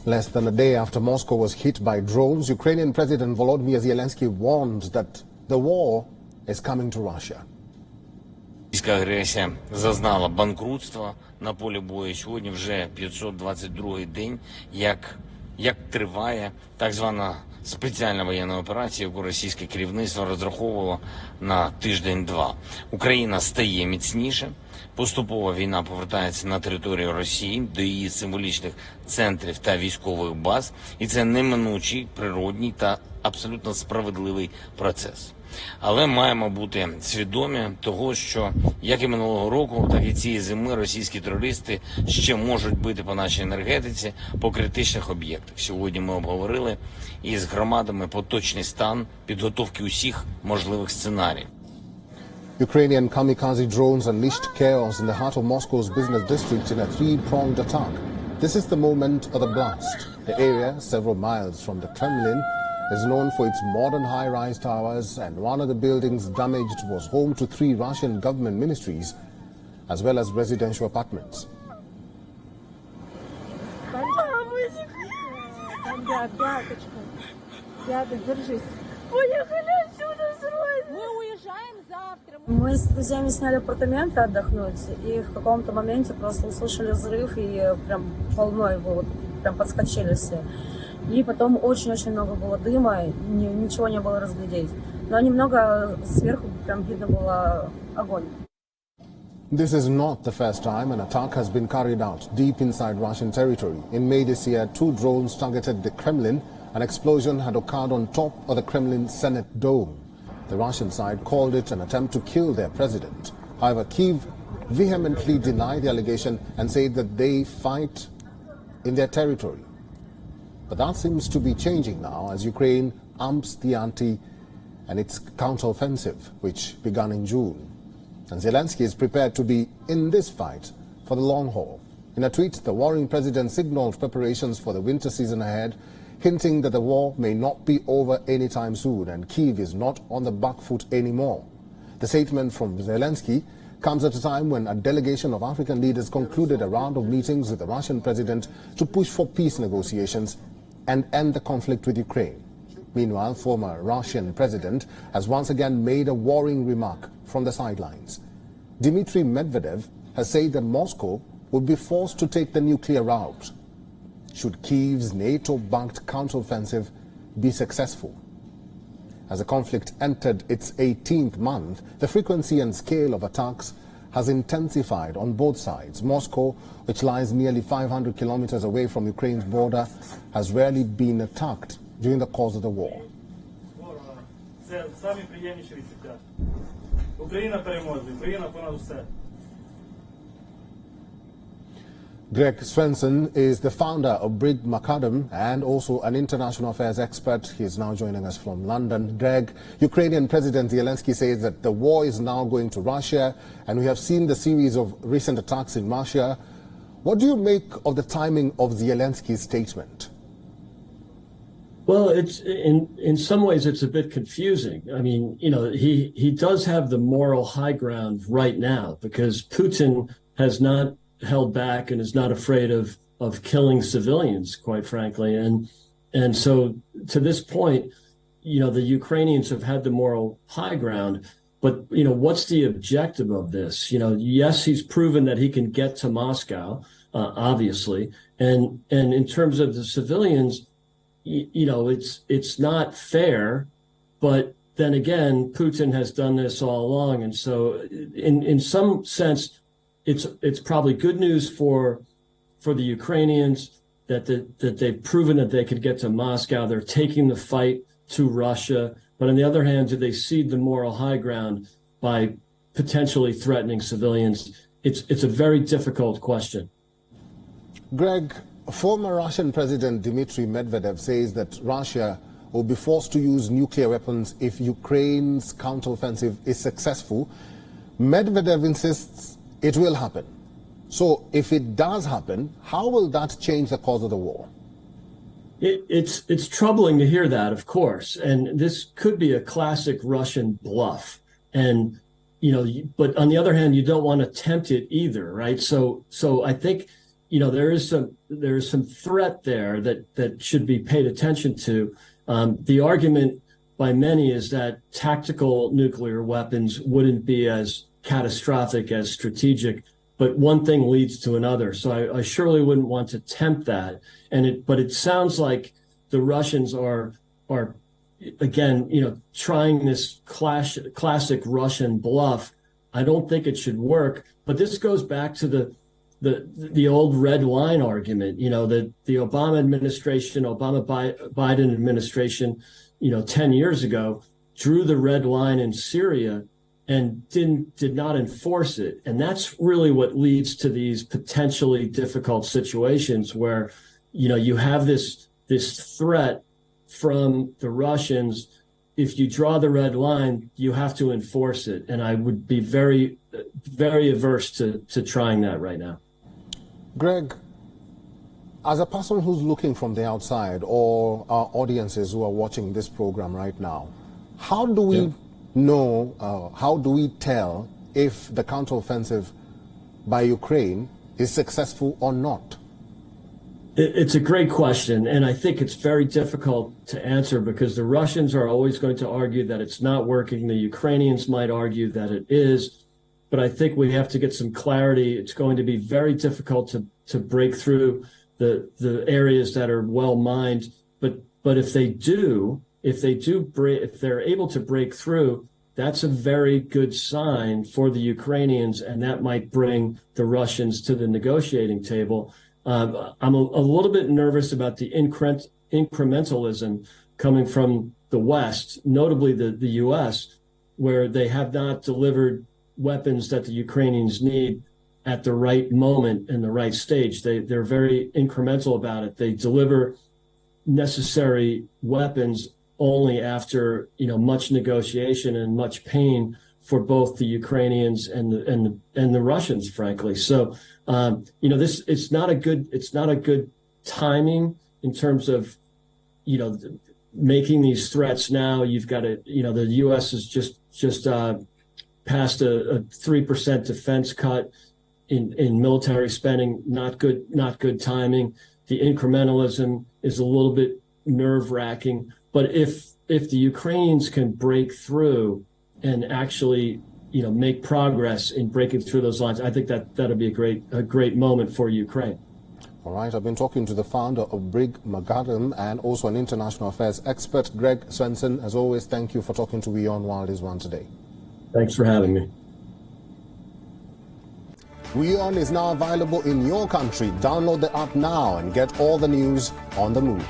Less than a day after Moscow was hit by drones, Ukrainian President Volodymyr Zelensky warned that the war is coming to Russia. Російська агресія зазнала банкрутства на полі бою. Сьогодні вже 522-й день, як триває так звана спеціальна воєнна операція, яку російське керівництво розраховувало на тиждень-два. Україна стає міцніше. Поступово війна повертається на територію Росії, до її символічних центрів та військових баз. І це неминучий, природній та абсолютно справедливий процес. Але маємо бути свідомі того, що як і минулого року, так і цієї зими російські терористи ще можуть бити по нашій енергетиці, по критичних об'єктах. Сьогодні ми обговорили із громадами поточний стан підготовки усіх можливих сценаріїв. Ukrainian kamikaze drones unleashed chaos in the heart of Moscow's business district in a three-pronged attack. This is the moment of the blast. The area, several miles from the Kremlin, is known for its modern high-rise towers, and one of the buildings damaged was home to 3 Russian government ministries, as well as residential apartments. Мы с друзьями сняли апартаменты отдохнуть, и в каком-то моменте просто услышали взрыв, и прям волной его прям подскочили все. И потом очень-очень много было дыма, ничего не было разглядеть. Но немного сверху прям видно было огонь. This is not the first time an attack has been carried out deep inside Russian territory. In May this year, 2 drones targeted the Kremlin. An explosion had occurred on top of the Kremlin Senate dome. The Russian side called it an attempt to kill their president. However, Kyiv vehemently denied the allegation and said that they fight in their territory. But that seems to be changing now as Ukraine amps the ante and its counteroffensive, which began in June. And Zelensky is prepared to be in this fight for the long haul. In a tweet, the warring president signaled preparations for the winter season ahead, hinting that the war may not be over anytime soon and Kyiv is not on the back foot anymore. The statement from Zelensky comes at a time when a delegation of African leaders concluded a round of meetings with the Russian president to push for peace negotiations and end the conflict with Ukraine. Meanwhile, former Russian president has once again made a worrying remark from the sidelines. Dmitry Medvedev has said that Moscow would be forced to take the nuclear route should Kyiv's NATO-backed counteroffensive be successful. As the conflict entered its 18th month, the frequency and scale of attacks has intensified on both sides. Moscow, which lies nearly 500 kilometers away from Ukraine's border, has rarely been attacked during the course of the war. Greg Svensson is the founder of Brig Macadam and also an international affairs expert. He is now joining us from London. Greg, Ukrainian President Zelensky says that the war is now going to Russia, and we have seen the series of recent attacks in Russia. What do you make of the timing of Zelensky's statement? Well, it's in some ways it's a bit confusing. I mean, you know, he does have the moral high ground right now because Putin has not held back and is not afraid of killing civilians, quite frankly. And so to this point, you know, the Ukrainians have had the moral high ground, but, you know, what's the objective of this? You know, yes, he's proven that he can get to Moscow, obviously. And in terms of the civilians, you know, it's not fair, but then again, Putin has done this all along. And so in some sense, it's probably good news for the Ukrainians that they've proven that they could get to Moscow. They're taking the fight to Russia. But on the other hand, do they cede the moral high ground by potentially threatening civilians? It's a very difficult question. Greg, former Russian President Dmitry Medvedev says that Russia will be forced to use nuclear weapons if Ukraine's counteroffensive is successful. Medvedev insists it will happen. So if it does happen, how will that change the course of the war? It's troubling to hear that, of course. And this could be a classic Russian bluff. And, you know, but on the other hand, you don't want to tempt it either, right? So I think, there is some threat there that should be paid attention to. The argument by many is that tactical nuclear weapons wouldn't be as catastrophic as strategic, but one thing leads to another. So I surely wouldn't want to tempt that. But it sounds like the Russians are again, trying this classic Russian bluff. I don't think it should work. But this goes back to the old red line argument, that the Obama administration, Biden administration, 10 years ago, drew the red line in Syria and did not enforce it. And that's really what leads to these potentially difficult situations where, you have this threat from the Russians. If you draw the red line, you have to enforce it. And I would be very, very averse to trying that right now. Greg, as a person who's looking from the outside, or our audiences who are watching this program right now, how do we know, how do we tell if the counteroffensive by Ukraine is successful or not? It's a great question, and I think it's very difficult to answer because the Russians are always going to argue that it's not working. The Ukrainians might argue that it is, but I think we have to get some clarity. It's going to be very difficult to break through the areas that are well mined. But if they're able to break through, that's a very good sign for the Ukrainians, and that might bring the Russians to the negotiating table. I'm a little bit nervous about the incrementalism coming from the West, notably the U.S., where they have not delivered weapons that the Ukrainians need at the right moment in the right stage. They're very incremental about it. They deliver necessary weapons only after much negotiation and much pain for both the Ukrainians and the Russians, frankly. So it's not a good timing in terms of making these threats now. You've got the U.S. has just passed a 3% defense cut in military spending. Not good timing. The incrementalism is a little bit nerve-wracking. But if the Ukrainians can break through and actually make progress in breaking through those lines, I think that'll be a great moment for Ukraine. All right, I've been talking to the founder of Brig Magadan and also an international affairs expert, Greg Swenson. As always, thank you for talking to WION World is One today. Thanks for having me. WION is now available in your country. Download the app now and get all the news on the move.